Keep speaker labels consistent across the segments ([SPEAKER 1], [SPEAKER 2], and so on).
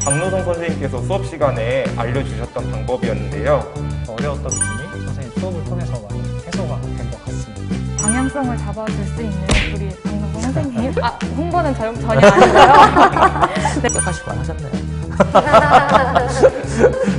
[SPEAKER 1] 박노성 선생님께서 수업 시간에 알려주셨던 방법이었는데요.
[SPEAKER 2] 어려웠던 부분이 선생님 수업을 통해서 많이 해소가 된 것 같습니다.
[SPEAKER 3] 방향성을 잡아줄 수 있는 우리 박노성 선생님. 홍보는 전혀 아니고요.
[SPEAKER 4] 네. 80만 하셨네요.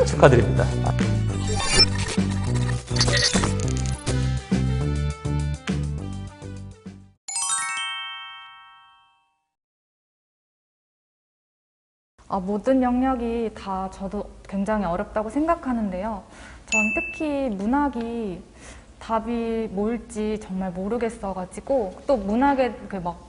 [SPEAKER 4] 축하드립니다.
[SPEAKER 3] 모든 영역이 다 저도 굉장히 어렵다고 생각하는데요. 전 특히 문학이 답이 뭘지 정말 모르겠어가지고, 또 문학에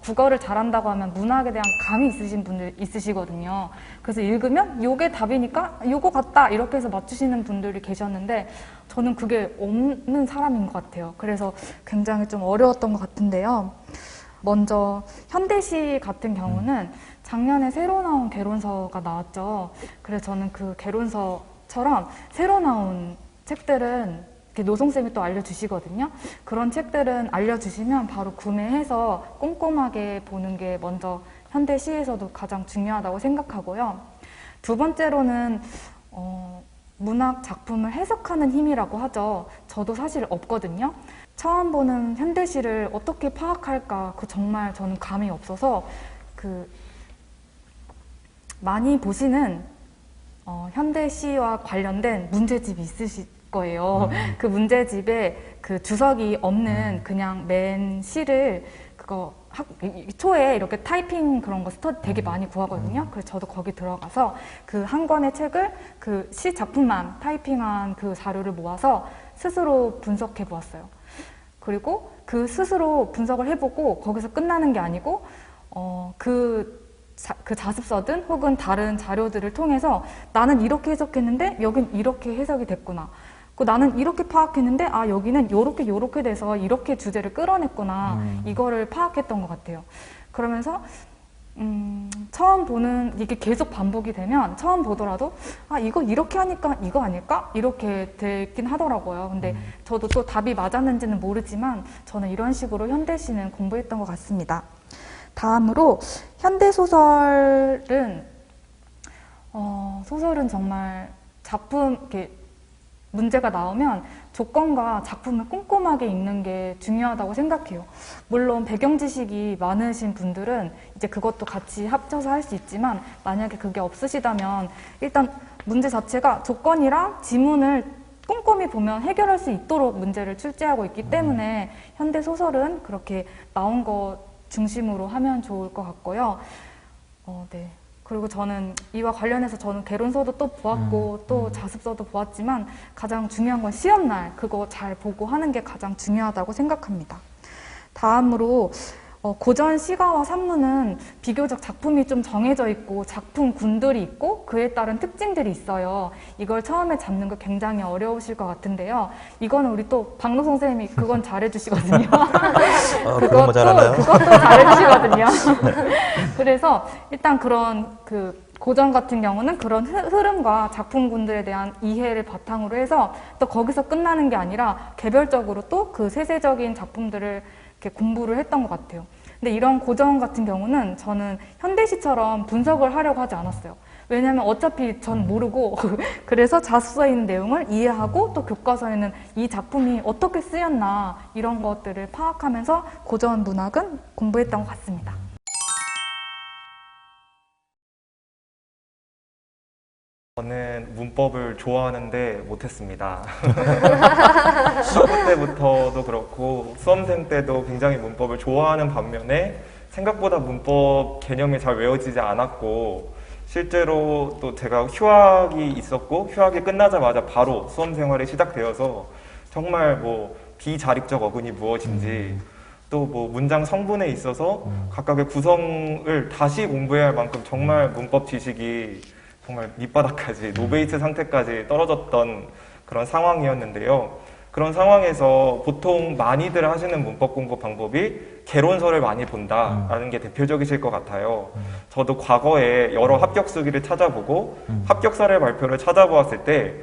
[SPEAKER 3] 국어를 잘한다고 하면 문학에 대한 감이 있으신 분들 있으시거든요. 그래서 읽으면 요게 답이니까 요거 같다 이렇게 해서 맞추시는 분들이 계셨는데, 저는 그게 없는 사람인 것 같아요. 그래서 굉장히 좀 어려웠던 것 같은데요. 먼저 현대시 같은 경우는 작년에 새로 나온 개론서가 나왔죠. 그래서 저는 그 개론서처럼 새로 나온 책들은 노송쌤이 또 알려주시거든요. 그런 책들은 알려주시면 바로 구매해서 꼼꼼하게 보는 게 먼저 현대시에서도 가장 중요하다고 생각하고요. 두 번째로는 문학 작품을 해석하는 힘이라고 하죠. 저도 사실 없거든요. 처음 보는 현대시를 어떻게 파악할까, 정말 저는 감이 없어서 많이 보시는 현대시와 관련된 문제집이 있으실 거예요. 그 문제집에 그 주석이 없는 그냥 맨 시를 초에 이렇게 타이핑 그런 거 되게 많이 구하거든요. 그래서 저도 거기 들어가서 그 한 권의 책을 그 시 작품만 타이핑한 그 자료를 모아서 스스로 분석해 보았어요. 그리고 그 스스로 분석을 해보고 거기서 끝나는 게 아니고 그 자습서든 혹은 다른 자료들을 통해서 나는 이렇게 해석했는데 여긴 이렇게 해석이 됐구나. 나는 이렇게 파악했는데 여기는 요렇게 돼서 이렇게 주제를 끌어냈구나. 이거를 파악했던 것 같아요. 그러면서 처음 보는 이게 계속 반복이 되면 처음 보더라도 이거 이렇게 하니까 이거 아닐까? 이렇게 되긴 하더라고요. 근데 저도 또 답이 맞았는지는 모르지만 저는 이런 식으로 현대시는 공부했던 것 같습니다. 다음으로 현대소설은 소설은 정말 작품 문제가 나오면 조건과 작품을 꼼꼼하게 읽는 게 중요하다고 생각해요. 물론 배경 지식이 많으신 분들은 이제 그것도 같이 합쳐서 할 수 있지만, 만약에 그게 없으시다면 일단 문제 자체가 조건이랑 지문을 꼼꼼히 보면 해결할 수 있도록 문제를 출제하고 있기 때문에 현대 소설은 그렇게 나온 것 중심으로 하면 좋을 것 같고요. 네. 그리고 저는 이와 관련해서 저는 개론서도 또 보았고 또 자습서도 보았지만 가장 중요한 건 시험날 그거 잘 보고 하는 게 가장 중요하다고 생각합니다. 다음으로 고전 시가와 산문은 비교적 작품이 좀 정해져 있고 작품군들이 있고 그에 따른 특징들이 있어요. 이걸 처음에 잡는 거 굉장히 어려우실 것 같은데요. 이거는 우리 또 박노성 선생님이 그건 잘해주시거든요.
[SPEAKER 4] 그것도 잘하나요?
[SPEAKER 3] 그것도 잘해주시거든요. 그래서 일단 그런 고전 같은 경우는 그런 흐름과 작품군들에 대한 이해를 바탕으로 해서 또 거기서 끝나는 게 아니라 개별적으로 또 그 세세적인 작품들을 이렇게 공부를 했던 것 같아요. 근데 이런 고전 같은 경우는 저는 현대시처럼 분석을 하려고 하지 않았어요. 왜냐면 어차피 전 모르고 그래서 자습서에 있는 내용을 이해하고 또 교과서에는 이 작품이 어떻게 쓰였나 이런 것들을 파악하면서 고전 문학은 공부했던 것 같습니다.
[SPEAKER 1] 저는 문법을 좋아하는데 못했습니다. 학부 때부터도 그렇고 수험생 때도 굉장히 문법을 좋아하는 반면에 생각보다 문법 개념이 잘 외워지지 않았고, 실제로 또 제가 휴학이 있었고 휴학이 끝나자마자 바로 수험 생활이 시작되어서 정말 비자립적 어근이 무엇인지 또 문장 성분에 있어서 각각의 구성을 다시 공부해야 할 만큼 정말 문법 지식이 정말 밑바닥까지 노베이스 상태까지 떨어졌던 그런 상황이었는데요. 그런 상황에서 보통 많이들 하시는 문법 공부 방법이 개론서를 많이 본다라는 게 대표적이실 것 같아요. 저도 과거에 여러 합격 수기를 찾아보고 합격사례 발표를 찾아보았을 때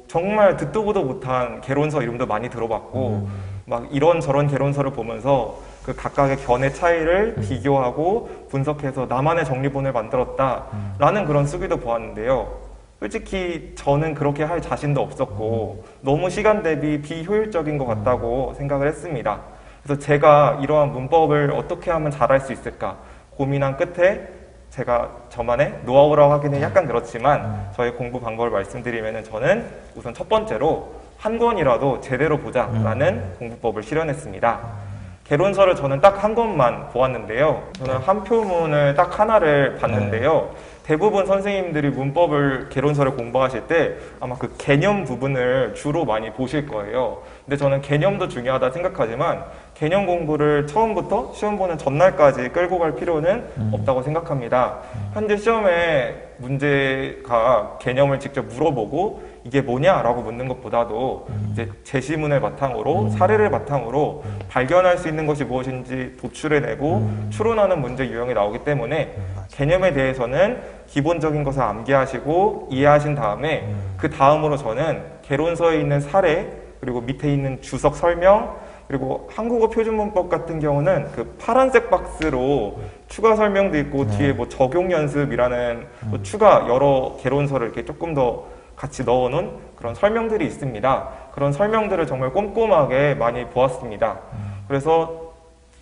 [SPEAKER 1] 정말 듣도 보도 못한 개론서 이름도 많이 들어봤고 막 이런저런 개론서를 보면서 그 각각의 견해 차이를 비교하고 분석해서 나만의 정리본을 만들었다라는 그런 수기도 보았는데요. 솔직히 저는 그렇게 할 자신도 없었고 너무 시간 대비 비효율적인 것 같다고 생각을 했습니다. 그래서 제가 이러한 문법을 어떻게 하면 잘할 수 있을까 고민한 끝에 제가 저만의 노하우라고 하기는 약간 그렇지만 저의 공부 방법을 말씀드리면 저는 우선 첫 번째로 한 권이라도 제대로 보자라는 공부법을 실현했습니다. 개론서를 저는 딱 한 권만 보았는데요. 저는 한 표문을 딱 하나를 봤는데요. 대부분 선생님들이 문법을 개론서를 공부하실 때 아마 그 개념 부분을 주로 많이 보실 거예요. 근데 저는 개념도 중요하다 생각하지만 개념 공부를 처음부터 시험 보는 전날까지 끌고 갈 필요는 없다고 생각합니다. 현재 시험에 문제가 개념을 직접 물어보고 이게 뭐냐라고 묻는 것보다도 이제 제시문을 바탕으로 사례를 바탕으로 발견할 수 있는 것이 무엇인지 도출해내고 추론하는 문제 유형이 나오기 때문에 개념에 대해서는 기본적인 것을 암기하시고 이해하신 다음에 그 다음으로 저는 개론서에 있는 사례 그리고 밑에 있는 주석 설명 그리고 한국어 표준문법 같은 경우는 그 파란색 박스로 추가 설명도 있고 뒤에 뭐 적용 연습이라는 또 추가 여러 개론서를 이렇게 조금 더 같이 넣어놓은 그런 설명들이 있습니다. 그런 설명들을 정말 꼼꼼하게 많이 보았습니다. 그래서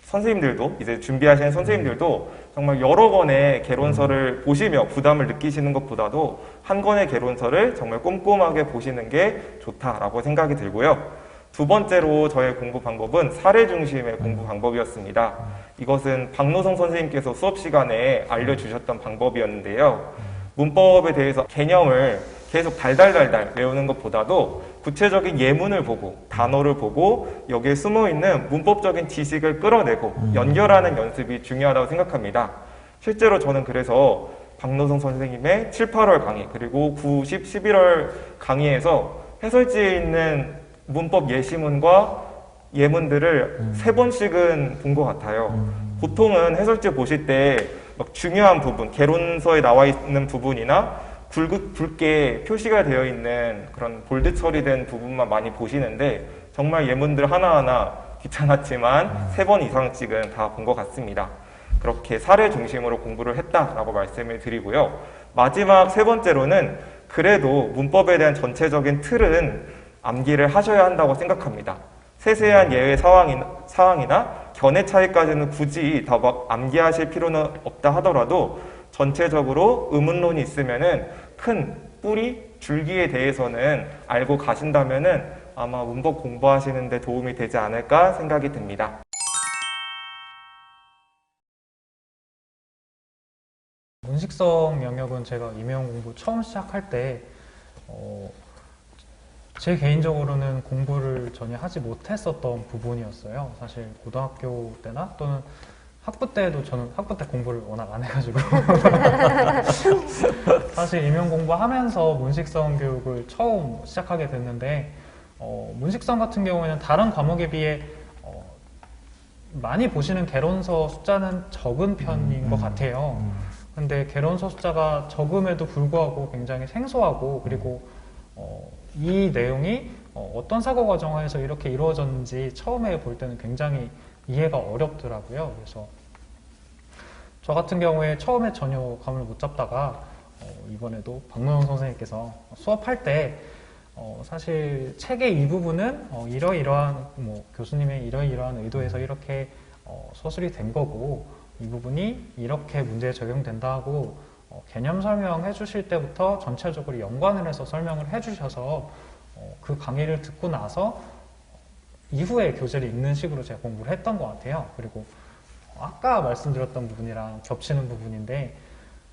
[SPEAKER 1] 선생님들도 이제 준비하시는 선생님들도 정말 여러 권의 개론서를 보시며 부담을 느끼시는 것보다도 한 권의 개론서를 정말 꼼꼼하게 보시는 게 좋다라고 생각이 들고요. 두 번째로 저의 공부 방법은 사례 중심의 공부 방법이었습니다. 이것은 박노성 선생님께서 수업 시간에 알려주셨던 방법이었는데요. 문법에 대해서 개념을 계속 달달달달 외우는 것보다도 구체적인 예문을 보고 단어를 보고 여기에 숨어있는 문법적인 지식을 끌어내고 연결하는 연습이 중요하다고 생각합니다. 실제로 저는 그래서 박노성 선생님의 7, 8월 강의 그리고 9, 10, 11월 강의에서 해설지에 있는 문법 예시문과 예문들을 3번씩은 본 것 같아요. 보통은 해설지 보실 때 막 중요한 부분, 개론서에 나와 있는 부분이나 굵게 표시가 되어 있는 그런 볼드 처리된 부분만 많이 보시는데 정말 예문들 하나하나 귀찮았지만 3번 이상씩은 다 본 것 같습니다. 그렇게 사례 중심으로 공부를 했다라고 말씀을 드리고요. 마지막 세 번째로는 그래도 문법에 대한 전체적인 틀은 암기를 하셔야 한다고 생각합니다. 세세한 예외 사항이나 견해 차이까지는 굳이 더 막 암기하실 필요는 없다 하더라도 전체적으로 의문론이 있으면은 큰 뿌리, 줄기에 대해서는 알고 가신다면은 아마 문법 공부하시는 데 도움이 되지 않을까 생각이 듭니다.
[SPEAKER 2] 문식성 영역은 제가 임용 공부 처음 시작할 때 제 개인적으로는 공부를 전혀 하지 못했었던 부분이었어요. 사실 고등학교 때나 또는 학부 때도 저는 학부 때 공부를 워낙 안 해가지고 사실 임용 공부하면서 문식성 교육을 처음 시작하게 됐는데 문식성 같은 경우에는 다른 과목에 비해 많이 보시는 개론서 숫자는 적은 편인 것 같아요. 근데 개론서 숫자가 적음에도 불구하고 굉장히 생소하고 그리고 이 내용이 어떤 사고 과정에서 이렇게 이루어졌는지 처음에 볼 때는 굉장히 이해가 어렵더라고요. 그래서 저 같은 경우에 처음에 전혀 감을 못 잡다가 이번에도 박노영 선생님께서 수업할 때 사실 책의 이 부분은 이러이러한 교수님의 이러이러한 의도에서 이렇게 서술이 된 거고 이 부분이 이렇게 문제에 적용된다 하고 개념 설명해 주실 때부터 전체적으로 연관을 해서 설명을 해 주셔서 그 강의를 듣고 나서 이후에 교재를 읽는 식으로 제가 공부를 했던 것 같아요. 그리고 아까 말씀드렸던 부분이랑 겹치는 부분인데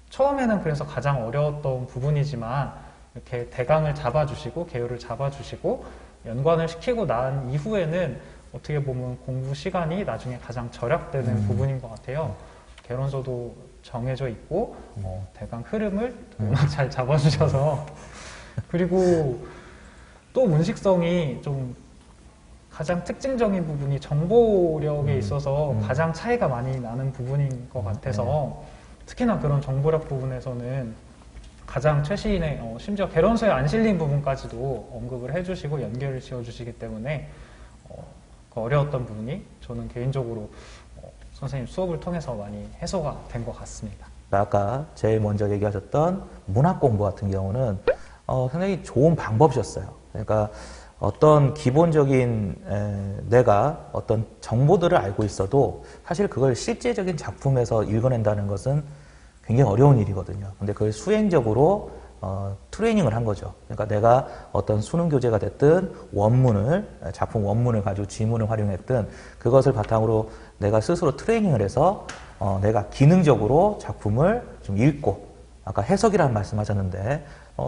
[SPEAKER 2] 처음에는 그래서 가장 어려웠던 부분이지만 이렇게 대강을 잡아주시고 개요를 잡아주시고 연관을 시키고 난 이후에는 어떻게 보면 공부 시간이 나중에 가장 절약되는 부분인 것 같아요. 개론서도 정해져 있고 대강 흐름을 워낙 잘 잡아주셔서 그리고 또 문식성이 좀 가장 특징적인 부분이 정보력에 있어서 가장 차이가 많이 나는 부분인 것 같아서 특히나 그런 정보력 부분에서는 가장 최신의 심지어 개론서에 안 실린 부분까지도 언급을 해주시고 연결을 지어주시기 때문에 그 어려웠던 부분이 저는 개인적으로 선생님 수업을 통해서 많이 해소가 된 것 같습니다.
[SPEAKER 4] 아까 제일 먼저 얘기하셨던 문학 공부 같은 경우는 상당히 좋은 방법이었어요. 그러니까 어떤 기본적인 내가 어떤 정보들을 알고 있어도 사실 그걸 실제적인 작품에서 읽어낸다는 것은 굉장히 어려운 일이거든요. 근데 그걸 수행적으로 트레이닝을 한 거죠. 그러니까 내가 어떤 수능 교재가 됐든 작품 원문을 가지고 지문을 활용했든 그것을 바탕으로 내가 스스로 트레이닝을 해서 내가 기능적으로 작품을 좀 읽고, 아까 해석이라는 말씀하셨는데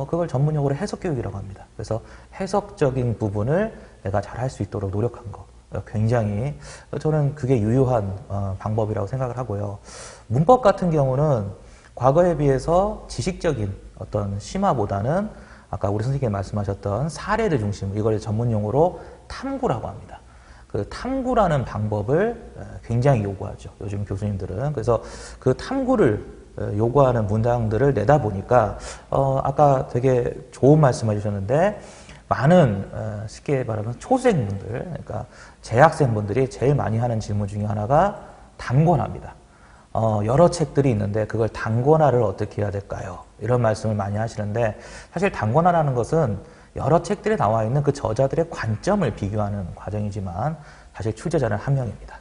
[SPEAKER 4] 그걸 전문용어로 해석교육이라고 합니다. 그래서 해석적인 부분을 내가 잘 할 수 있도록 노력한 거, 굉장히 저는 그게 유효한 방법이라고 생각을 하고요. 문법 같은 경우는 과거에 비해서 지식적인 어떤 심화보다는 아까 우리 선생님이 말씀하셨던 사례를 중심으로, 이걸 전문용어로 탐구라고 합니다. 그 탐구라는 방법을 굉장히 요구하죠, 요즘 교수님들은. 그래서 그 탐구를 요구하는 문장들을 내다 보니까 아까 되게 좋은 말씀 해주셨는데, 많은 쉽게 말하면 초생분들, 그러니까 재학생분들이 제일 많이 하는 질문 중에 하나가 단권화입니다. 여러 책들이 있는데 그걸 단권화를 어떻게 해야 될까요? 이런 말씀을 많이 하시는데, 사실 단권화라는 것은 여러 책들에 나와 있는 그 저자들의 관점을 비교하는 과정이지만 사실 출제자는 한 명입니다.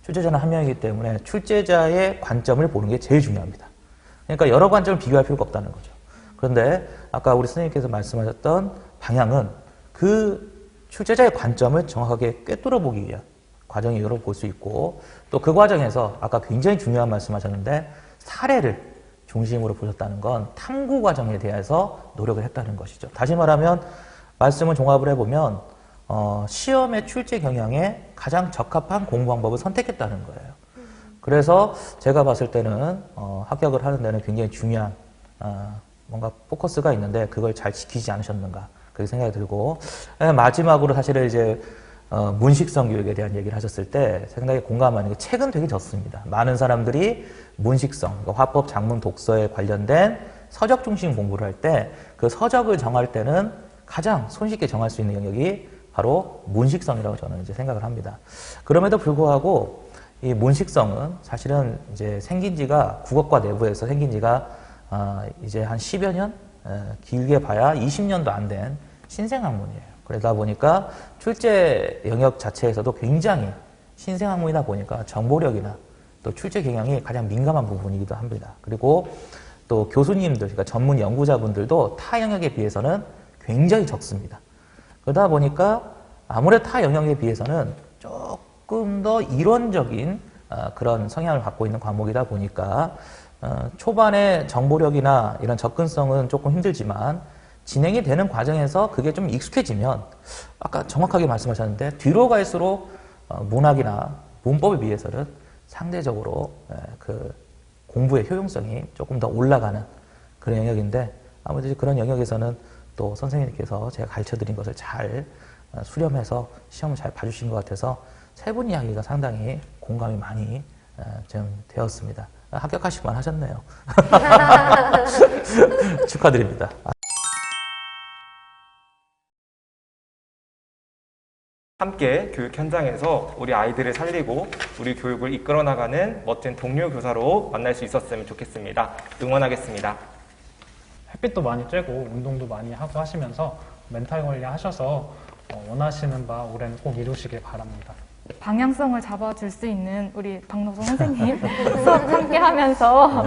[SPEAKER 4] 출제자는 한 명이기 때문에 출제자의 관점을 보는 게 제일 중요합니다. 그러니까 여러 관점을 비교할 필요가 없다는 거죠. 그런데 아까 우리 선생님께서 말씀하셨던 방향은 그 출제자의 관점을 정확하게 꿰뚫어 보기 위한 과정이라고 볼 수 있고, 또 그 과정에서 아까 굉장히 중요한 말씀하셨는데 사례를 중심으로 보셨다는 건 탐구 과정에 대해서 노력을 했다는 것이죠. 다시 말하면 말씀을 종합을 해보면 시험의 출제 경향에 가장 적합한 공부 방법을 선택했다는 거예요. 그래서 제가 봤을 때는 합격을 하는 데는 굉장히 중요한 뭔가 포커스가 있는데 그걸 잘 지키지 않으셨는가, 그렇게 생각이 들고, 마지막으로 사실은 이제 문식성 교육에 대한 얘기를 하셨을 때 상당히 공감하는 게, 책은 되게 적습니다. 많은 사람들이 문식성, 그러니까 화법, 작문, 독서에 관련된 서적 중심 공부를 할 때 그 서적을 정할 때는 가장 손쉽게 정할 수 있는 영역이 바로 문식성이라고 저는 이제 생각을 합니다. 그럼에도 불구하고 이 문식성은 사실은 이제 생긴 지가, 국어과 내부에서 생긴 지가 이제 한 10여 년? 길게 봐야 20년도 안 된 신생학문이에요. 그러다 보니까 출제 영역 자체에서도 굉장히 신생학문이다 보니까 정보력이나 또 출제 경향이 가장 민감한 부분이기도 합니다. 그리고 또 교수님들, 그러니까 전문 연구자분들도 타 영역에 비해서는 굉장히 적습니다. 그러다 보니까 아무래도 타 영역에 비해서는 조금 더 이론적인 그런 성향을 갖고 있는 과목이다 보니까 초반에 정보력이나 이런 접근성은 조금 힘들지만 진행이 되는 과정에서 그게 좀 익숙해지면, 아까 정확하게 말씀하셨는데 뒤로 갈수록 문학이나 문법에 비해서는 상대적으로 그 공부의 효용성이 조금 더 올라가는 그런 영역인데, 아무래도 그런 영역에서는 또 선생님께서 제가 가르쳐드린 것을 잘 수렴해서 시험을 잘 봐주신 것 같아서 세 분 이야기가 상당히 공감이 많이 좀 되었습니다. 합격하시기만 하셨네요. 축하드립니다.
[SPEAKER 1] 함께 교육 현장에서 우리 아이들을 살리고 우리 교육을 이끌어 나가는 멋진 동료 교사로 만날 수 있었으면 좋겠습니다. 응원하겠습니다.
[SPEAKER 2] 햇빛도 많이 쬐고 운동도 많이 하고 하시면서 멘탈 관리하셔서 원하시는 바 올해는 꼭 이루시길 바랍니다.
[SPEAKER 3] 방향성을 잡아줄 수 있는 우리 박노선 선생님 수업 함께 하면서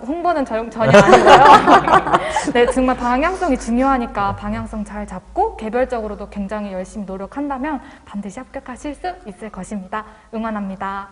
[SPEAKER 3] 홍보는 전혀 아니고요. 네, 정말 방향성이 중요하니까 방향성 잘 잡고 개별적으로도 굉장히 열심히 노력한다면 반드시 합격하실 수 있을 것입니다. 응원합니다.